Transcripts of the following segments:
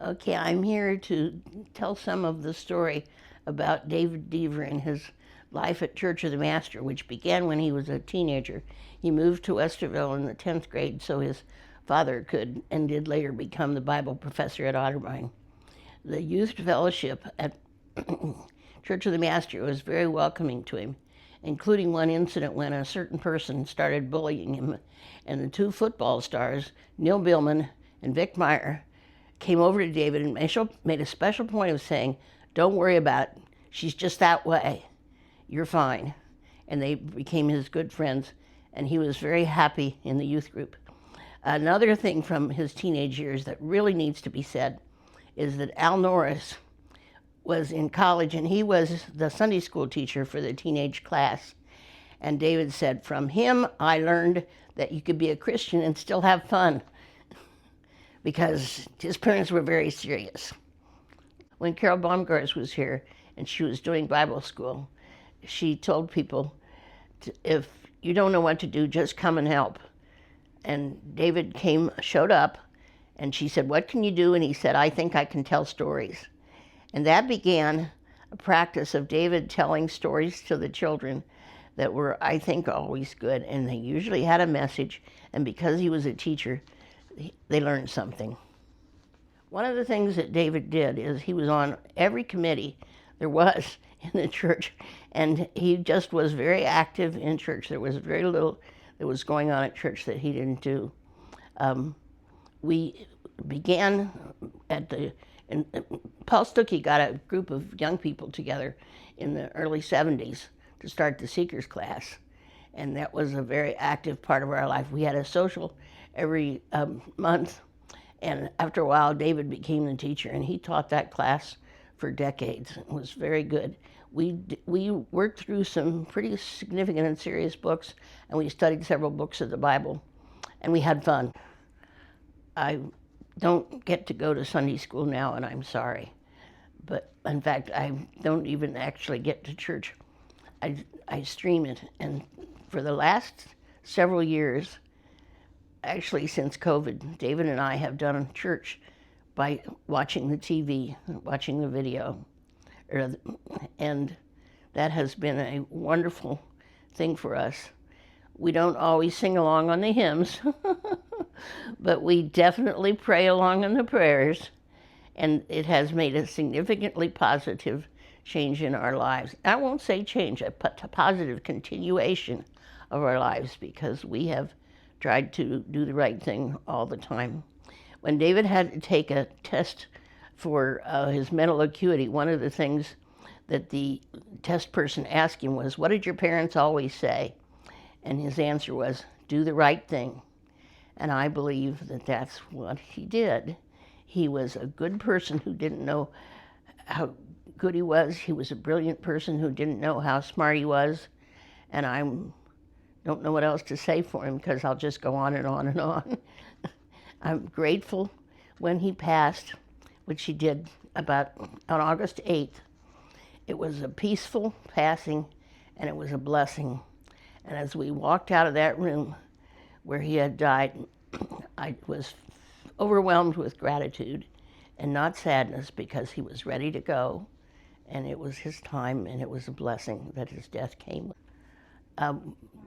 Okay, I'm here to tell some of the story about David Deever and his life at Church of the Master, which began when he was a teenager. He moved to Westerville in the 10th grade so his father could and did later become the Bible professor at Otterbein. The youth fellowship at Church of the Master was very welcoming to him, including one incident when a certain person started bullying him, and the two football stars, Neil Billman and Vic Meyer, came over to David and made a special point of saying, "Don't worry about it. She's just that way. You're fine." And they became his good friends, and he was very happy in the youth group. Another thing from his teenage years that really needs to be said is that Al Norris was in college, and he was the Sunday school teacher for the teenage class. And David said, "From him, I learned that you could be a Christian and still have fun," because his parents were very serious. When Carol Baumgars was here and she was doing Bible school, she told people, if you don't know what to do, just come and help. And David showed up, and she said, "What can you do?" And he said, "I think I can tell stories." And that began a practice of David telling stories to the children that were, I think, always good, and they usually had a message, and because he was a teacher, they learned something. One of the things that David did is he was on every committee there was in the church, and he just was very active in church. There was very little that was going on at church that he didn't do. We began and Paul Stuckey got a group of young people together in the early 70s to start the Seekers class, and that was a very active part of our life. We had a social every month, and after a while David became the teacher, and he taught that class for decades. It was very good. We worked through some pretty significant and serious books, and we studied several books of the Bible, and we had fun. I don't get to go to Sunday school now, and I'm sorry. But in fact, I don't even actually get to church. I stream it, and for the last several years, actually since COVID, David and I have done church by watching the TV, watching the video, and that has been a wonderful thing for us. We don't always sing along on the hymns, but we definitely pray along on the prayers, and it has made a significantly positive change in our lives. I won't say change, a positive continuation of our lives, because we have tried to do the right thing all the time. When David had to take a test for his mental acuity, one of the things that the test person asked him was, "What did your parents always say?" And his answer was, "Do the right thing." And I believe that that's what he did. He was a good person who didn't know how good he was. He was a brilliant person who didn't know how smart he was. And I don't know what else to say for him, because I'll just go on and on and on. I'm grateful when he passed, which he did on August 8th. It was a peaceful passing, and it was a blessing. And as we walked out of that room where he had died, I was overwhelmed with gratitude and not sadness, because he was ready to go, and it was his time, and it was a blessing that his death came.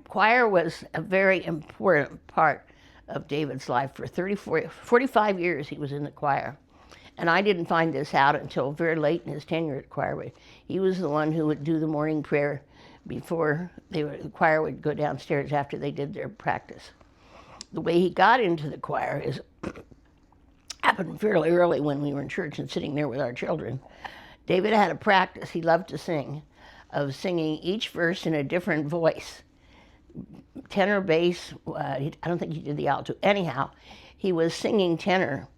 Choir was a very important part of David's life. For 45 years he was in the choir. And I didn't find this out until very late in his tenure at choir. He was the one who would do the morning prayer before the choir would go downstairs after they did their practice. The way he got into the choir happened fairly early when we were in church and sitting there with our children. David had a practice, he loved to sing, of singing each verse in a different voice. Tenor, bass, I don't think he did the alto. Anyhow, he was singing tenor,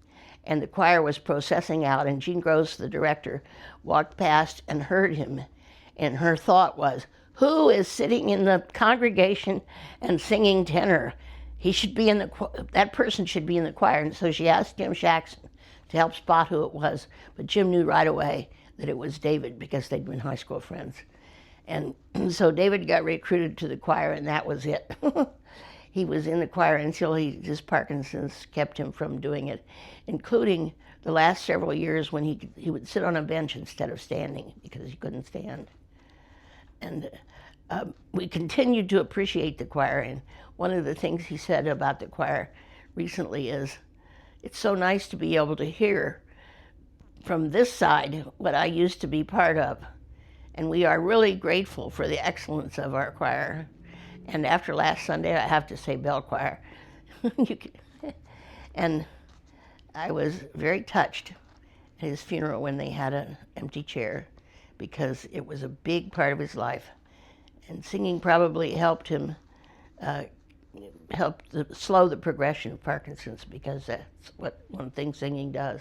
and the choir was processing out, and Jean Gross, the director, walked past and heard him, and her thought was, "Who is sitting in the congregation and singing tenor? He should be that person should be in the choir." And so she asked Jim Shaxson to help spot who it was, but Jim knew right away that it was David, because they'd been high school friends. And so David got recruited to the choir, and that was it. he was in the choir until his Parkinson's kept him from doing it, including the last several years when he would sit on a bench instead of standing because he couldn't stand. And we continued to appreciate the choir. And one of the things he said about the choir recently is, it's so nice to be able to hear from this side what I used to be part of. And we are really grateful for the excellence of our choir. And after last Sunday, I have to say bell choir. And I was very touched at his funeral when they had an empty chair, because it was a big part of his life. And singing probably helped him slow the progression of Parkinson's, because that's what one thing singing does.